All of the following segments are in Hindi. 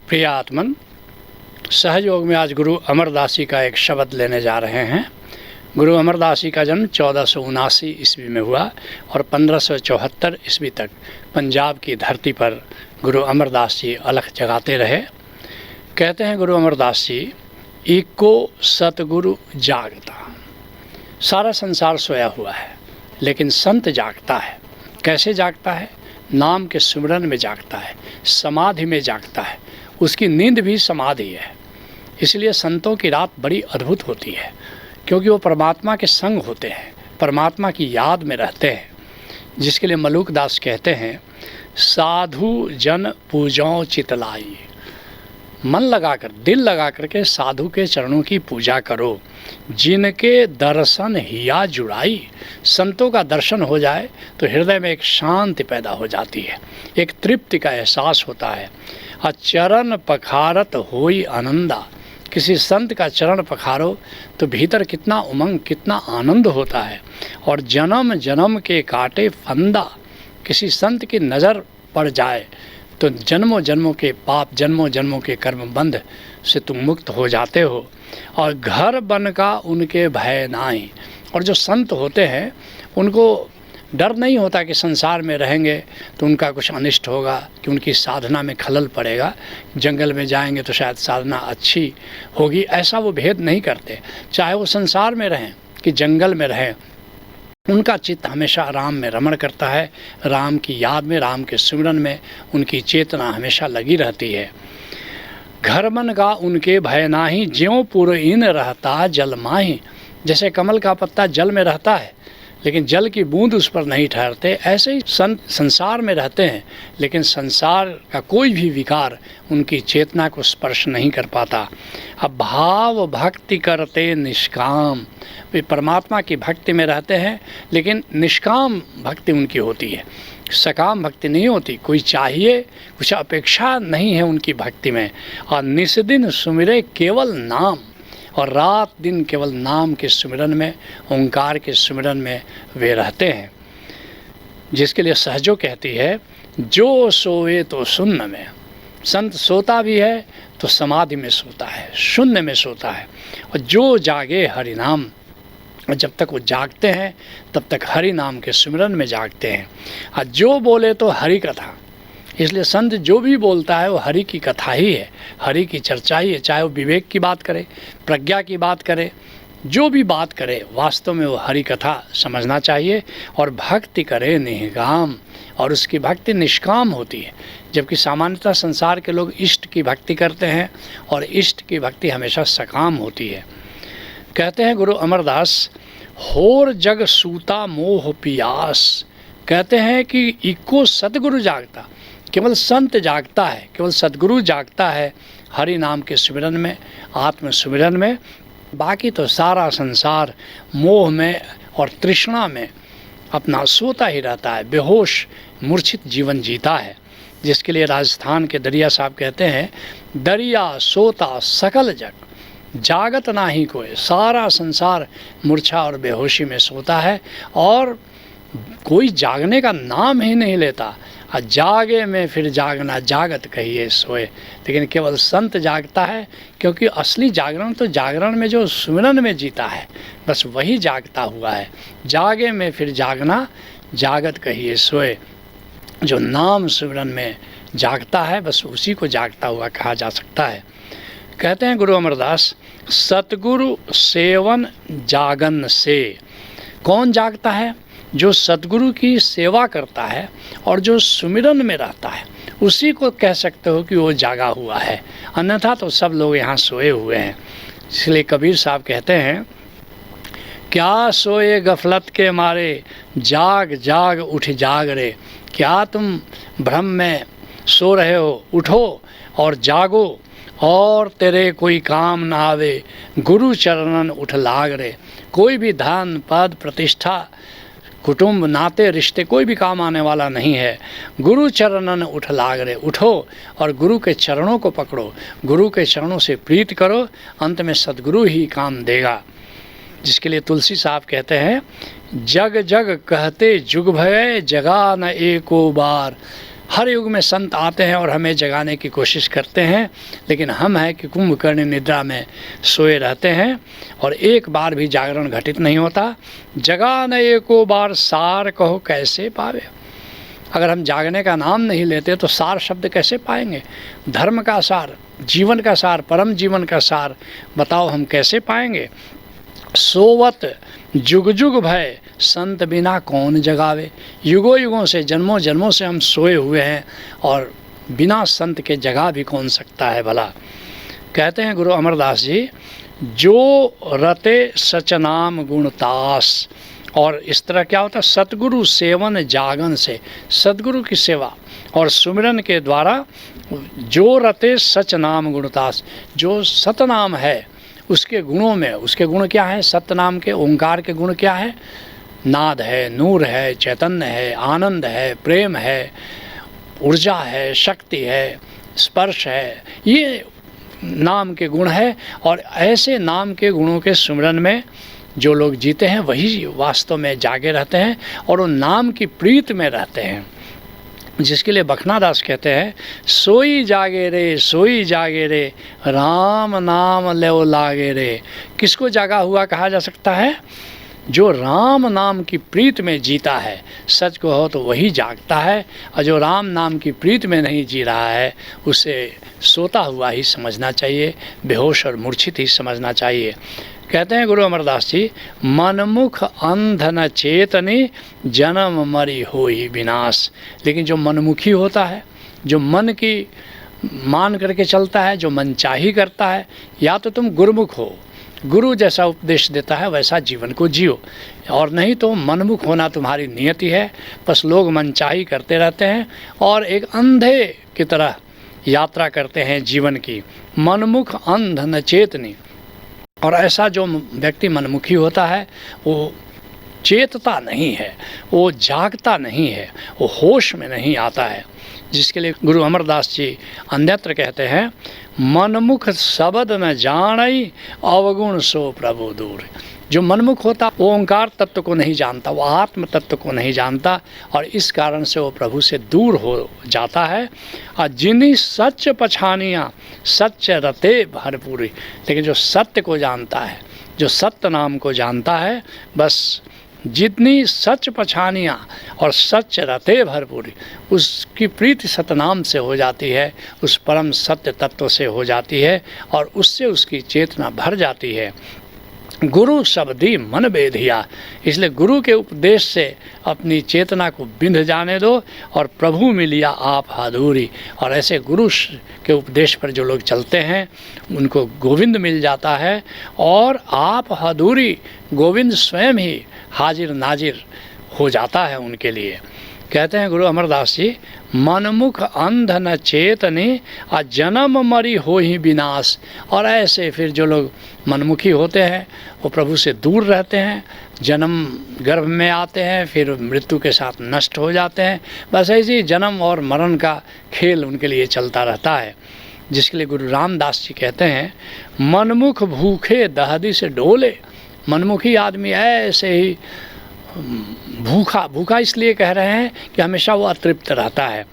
प्रिय आत्मन, सहयोग में आज गुरु अमरदास जी का एक शब्द लेने जा रहे हैं। गुरु अमरदास जी का जन्म 1479 ईस्वी में हुआ और 1574 ईस्वी तक पंजाब की धरती पर गुरु अमरदास जी अलख जगाते रहे। कहते हैं गुरु अमरदास जी, इको सतगुरु जागता। सारा संसार सोया हुआ है लेकिन संत जागता है। कैसे जागता है? नाम के सुमिरन में जागता है, समाधि में जागता है। उसकी नींद भी समाधि है। इसलिए संतों की रात बड़ी अद्भुत होती है, क्योंकि वो परमात्मा के संग होते हैं, परमात्मा की याद में रहते हैं। जिसके लिए मलूक दास कहते हैं, साधु जन पूजों चितलाई। मन लगाकर, दिल लगाकर के साधु के चरणों की पूजा करो, जिनके दर्शन हिया जुड़ाई। संतों का दर्शन हो जाए तो हृदय में एक शांति पैदा हो जाती है, एक तृप्ति का एहसास होता है। चरण पखारत होई आनंदा। किसी संत का चरण पखारो तो भीतर कितना उमंग, कितना आनंद होता है। और जन्म जन्म के काटे फंदा। किसी संत की नज़र पड़ जाए तो जन्मों जन्मों के पाप, जन्मों जन्मों के कर्म बंध से तुम मुक्त हो जाते हो। और घर बन का उनके भय नाई। और जो संत होते हैं उनको डर नहीं होता कि संसार में रहेंगे तो उनका कुछ अनिष्ट होगा, कि उनकी साधना में खलल पड़ेगा, जंगल में जाएंगे तो शायद साधना अच्छी होगी। ऐसा वो भेद नहीं करते। चाहे वो संसार में रहें कि जंगल में रहें, उनका चित्त हमेशा राम में रमण करता है। राम की याद में, राम के सुमिरन में उनकी चेतना हमेशा लगी रहती है। घर मन का उनके भय नाही, ज्यों पुरइन रहता जल माही। जैसे कमल का पत्ता जल में रहता है लेकिन जल की बूंद उस पर नहीं ठहरते, ऐसे ही संत संसार में रहते हैं लेकिन संसार का कोई भी विकार उनकी चेतना को स्पर्श नहीं कर पाता। अब भाव भक्ति करते निष्काम। वे परमात्मा की भक्ति में रहते हैं लेकिन निष्काम भक्ति उनकी होती है, सकाम भक्ति नहीं होती। कोई चाहिए, कुछ अपेक्षा नहीं है उनकी भक्ति में। और निस्दिन सुमिरे केवल नाम। और रात दिन केवल नाम के सुमिरन में, ओंकार के सुमिरन में वे रहते हैं। जिसके लिए सहजो कहती है, जो सोए तो शून्य में। संत सोता भी है तो समाधि में सोता है, शून्य में सोता है। और जो जागे हरि नाम। और जब तक वो जागते हैं तब तक हरि नाम के सुमिरन में जागते हैं। और जो बोले तो हरि कथा। इसलिए संत जो भी बोलता है वो हरि की कथा ही है, हरि की चर्चा ही है। चाहे वो विवेक की बात करे, प्रज्ञा की बात करे, जो भी बात करे, वास्तव में वो हरि कथा समझना चाहिए। और भक्ति करे निष्काम। और उसकी भक्ति निष्काम होती है। जबकि सामान्यतः संसार के लोग इष्ट की भक्ति करते हैं और इष्ट की भक्ति हमेशा सकाम होती है। कहते हैं गुरु अमरदास, होर जग सूता मोह पियास। कहते हैं कि इको सतगुरु जागता। केवल संत जागता है, केवल सतगुरु जागता है हरि नाम के सुमिरन में, आत्म सुमिरन में। बाकी तो सारा संसार मोह में और तृष्णा में अपना सोता ही रहता है, बेहोश मूर्छित जीवन जीता है। जिसके लिए राजस्थान के दरिया साहब कहते हैं, दरिया सोता सकल जग, जागत ना ही कोई। सारा संसार मूर्छा और बेहोशी में सोता है और कोई जागने का नाम ही नहीं लेता। और जागे में फिर जागना, जागत कहिए सोए। लेकिन केवल संत जागता है, क्योंकि असली जागरण तो जागरण में जो सुमिरन में जीता है, बस वही जागता हुआ है। जागे में फिर जागना, जागत कहिए सोए। जो नाम सुमिरन में जागता है, बस उसी को जागता हुआ कहा जा सकता है। कहते हैं गुरु अमरदास, सतगुरु सेवन जागन से। कौन जागता है? जो सतगुरु की सेवा करता है और जो सुमिरन में रहता है, उसी को कह सकते हो कि वो जागा हुआ है। अन्यथा तो सब लोग यहाँ सोए हुए हैं। इसलिए कबीर साहब कहते हैं, क्या सोए गफलत के मारे, जाग जाग उठ जाग रे। क्या तुम भ्रम में सो रहे हो? उठो और जागो, और तेरे कोई काम ना आवे, गुरु चरणन उठ लाग रे। कोई भी धन, पद, प्रतिष्ठा, कुटुंब, नाते, रिश्ते, कोई भी काम आने वाला नहीं है। गुरु चरणन उठ लाग रे। उठो और गुरु के चरणों को पकड़ो, गुरु के चरणों से प्रीत करो। अंत में सद्गुरु ही काम देगा। जिसके लिए तुलसी साहब कहते हैं, जग जग कहते जुग भय, जगा न एको बार। हर युग में संत आते हैं और हमें जगाने की कोशिश करते हैं, लेकिन हम हैं कि कुंभकर्ण निद्रा में सोए रहते हैं और एक बार भी जागरण घटित नहीं होता। जगा न एको बार सार कहो कैसे पावे। अगर हम जागने का नाम नहीं लेते तो सार शब्द कैसे पाएंगे? धर्म का सार, जीवन का सार, परम जीवन का सार बताओ हम कैसे पाएंगे? सोवत जुग जुग भय संत बिना कौन जगावे। युगों युगों से, जन्मों जन्मों से हम सोए हुए हैं और बिना संत के जगा भी कौन सकता है भला। कहते हैं गुरु अमरदास जी, जो रते सचनाम गुणतास। और इस तरह क्या होता है? सतगुरु सेवन जागन से, सतगुरु की सेवा और सुमिरन के द्वारा जो रते सचनाम गुणतास, जो सतनाम है उसके गुणों में, उसके गुण क्या है? सतनाम के, ओंकार के गुण क्या है? नाद है, नूर है, चैतन्य है, आनंद है, प्रेम है, ऊर्जा है, शक्ति है, स्पर्श है, ये नाम के गुण है। और ऐसे नाम के गुणों के सुमिरन में जो लोग जीते हैं वही वास्तव में जागे रहते हैं और वो नाम की प्रीत में रहते हैं। जिसके लिए बखनादास कहते हैं, सोई जागे रे, सोई जागे रे, राम नाम लो लागे रे। किसको जागा हुआ कहा जा सकता है? जो राम नाम की प्रीत में जीता है, सच को हो तो वही जागता है, और जो राम नाम की प्रीत में नहीं जी रहा है उसे सोता हुआ ही समझना चाहिए, बेहोश और मूर्छित ही समझना चाहिए। कहते हैं गुरु अमरदास जी, मनमुख अंध न चेतनी जन्म मरी होई विनाश। लेकिन जो मनमुखी होता है, जो मन की मान करके चलता है, जो मनचाही करता है, या तो तुम गुरुमुख हो, गुरु जैसा उपदेश देता है वैसा जीवन को जियो, और नहीं तो मनमुख होना तुम्हारी नियति है। बस लोग मनचाही करते रहते हैं और एक अंधे की तरह यात्रा करते हैं जीवन की। मनमुख अंध न चेतनी। और ऐसा जो व्यक्ति मनमुखी होता है वो चेतता नहीं है, वो जागता नहीं है, वो होश में नहीं आता है। जिसके लिए गुरु अमरदास जी अन्यत्र कहते हैं, मनमुख शब्द न जानई अवगुण सो प्रभु दूर। जो मनमुख होता वो ओंकार तत्व को नहीं जानता, वो आत्म तत्व को नहीं जानता, और इस कारण से वो प्रभु से दूर हो जाता है। और जिन्हीं सच पछानियाँ सच रते भरपूरी। लेकिन जो सत्य को जानता है, जो सत्य नाम को जानता है, बस जितनी सच पछानियाँ और सच रते भरपूरी, उसकी प्रीति सतनाम से हो जाती है, उस परम सत्य तत्व से हो जाती है, और उससे उसकी चेतना भर जाती है। गुरु शब्दी मन बेधिया। इसलिए गुरु के उपदेश से अपनी चेतना को बिंध जाने दो, और प्रभु मिलिया आप हाधूरी। और ऐसे गुरु के उपदेश पर जो लोग चलते हैं उनको गोविंद मिल जाता है, और आप हाधूरी, गोविंद स्वयं ही हाजिर नाजिर हो जाता है उनके लिए। कहते हैं गुरु अमरदास जी, मनमुख अंध न चेतनी आ जन्म मरी हो ही विनाश। और ऐसे फिर जो लोग मनमुखी होते हैं वो प्रभु से दूर रहते हैं, जन्म गर्भ में आते हैं, फिर मृत्यु के साथ नष्ट हो जाते हैं। बस ऐसे ही जन्म और मरण का खेल उनके लिए चलता रहता है। जिसके लिए गुरु रामदास जी कहते हैं, मनमुख भूखे दहदी से डोले। मनमुखी आदमी ऐसे ही भूखा इसलिए कह रहे हैं कि हमेशा वो अतृप्त रहता है।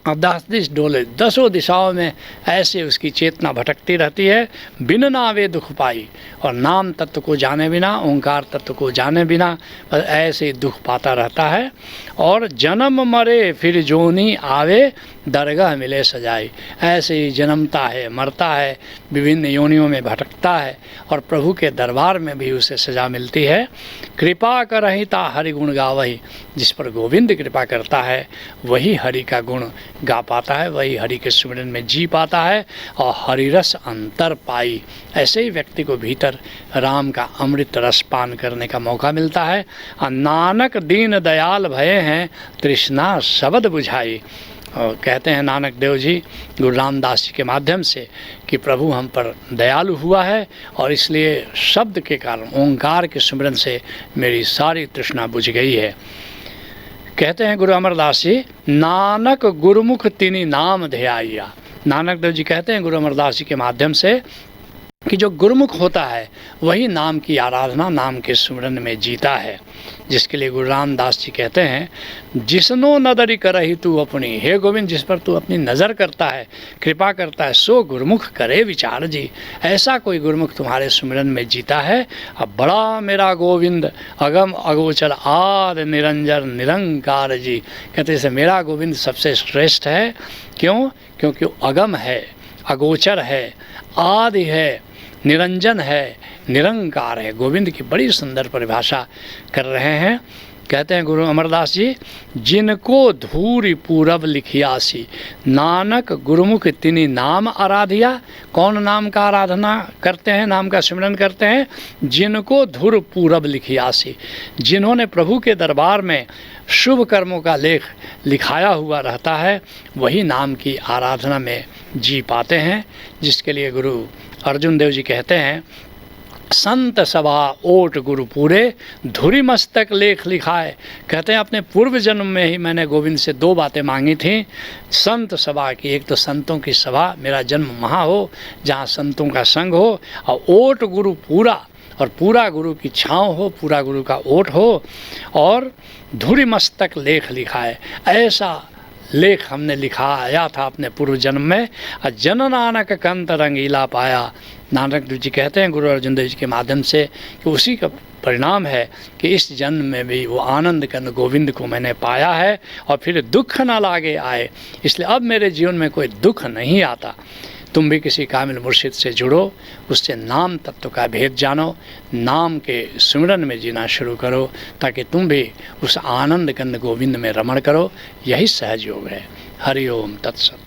और 10 दिश डोले, 10 दिशाओं में ऐसे उसकी चेतना भटकती रहती है। बिन नावे दुख पाई। और नाम तत्व को जाने बिना, ओंकार तत्व को जाने बिना बस ऐसे दुख पाता रहता है। और जन्म मरे फिर जोनी आवे दरगाह मिले सजाई। ऐसे ही जन्मता है, मरता है, विभिन्न योनियों में भटकता है, और प्रभु के दरबार में भी उसे सजा मिलती है। कृपा करहिता हरि गुण गावही। जिस पर गोविंद कृपा करता है वही हरि का गुण गा पाता है, वही हरि के सुमिरन में जी पाता है, और हरिरस अंतर पाई। ऐसे ही व्यक्ति को भीतर राम का अमृत रस पान करने का मौका मिलता है। नानक दीन दयाल भये हैं तृष्णा शब्द बुझाई। और कहते हैं नानक देव जी गुरु रामदास जी के माध्यम से कि प्रभु हम पर दयालु हुआ है, और इसलिए शब्द के कारण, ओंकार के सुमिरन से मेरी सारी तृष्णा बुझ गई है। कहते हैं गुरु अमरदास जी, नानक गुरुमुख तिनी नाम ध्याइया। नानक देव जी कहते हैं गुरु अमरदास जी के माध्यम से कि जो गुरुमुख होता है वही नाम की आराधना, नाम के सुमिरन में जीता है। जिसके लिए गुरु रामदास जी कहते हैं, जिसनो नदरी करही तू अपनी, हे गोविंद जिस पर तू अपनी नज़र करता है, कृपा करता है, सो गुरुमुख करे विचार जी। ऐसा कोई गुरुमुख तुम्हारे सुमिरन में जीता है। अब बड़ा मेरा गोविंद अगम अगोचर आदि निरंजन निरंकार जी। कहते से मेरा गोविंद सबसे श्रेष्ठ है। क्यों? क्योंकि अगम है, अगोचर है, आदि है, निरंजन है, निरंकार है। गोविंद की बड़ी सुंदर परिभाषा कर रहे हैं। कहते हैं गुरु अमरदास जी, जिनको धूरी पूरब लिखियासी, नानक गुरुमुख तिनि नाम आराधिया। कौन नाम का आराधना करते हैं, नाम का सिमरन करते हैं? जिनको धुर पूरब लिखियासी, जिन्होंने प्रभु के दरबार में शुभ कर्मों का लेख लिखाया हुआ रहता है, वही नाम की आराधना में जी पाते हैं। जिसके लिए गुरु अर्जुन देव जी कहते हैं, संत सभा ओट गुरु पूरे, धुरी मस्तक लेख लिखाए। कहते हैं अपने पूर्व जन्म में ही मैंने गोविंद से दो बातें मांगी थी। संत सभा की, एक तो संतों की सभा, मेरा जन्म वहाँ हो जहाँ संतों का संग हो, और ओट गुरु पूरा, और पूरा गुरु की छाँव हो, पूरा गुरु का ओट हो, और धुरी मस्तक लेख लिखाए। ऐसा लेख हमने लिखाया था अपने पूर्व जन्म में, और जन नानक कंत रंगीला पाया। नानक देव जी कहते हैं गुरु अर्जुन देव जी के माध्यम से कि उसी का परिणाम है कि इस जन्म में भी वो आनंद कंद गोविंद को मैंने पाया है, और फिर दुख ना लागे आए, इसलिए अब मेरे जीवन में कोई दुख नहीं आता। तुम भी किसी कामिल मुर्शिद से जुड़ो, उससे नाम तत्व का भेद जानो, नाम के सिमरन में जीना शुरू करो, ताकि तुम भी उस आनंद कंद गोविंद में रमण करो। यही सहज योग है। हरि ओम तत्सत।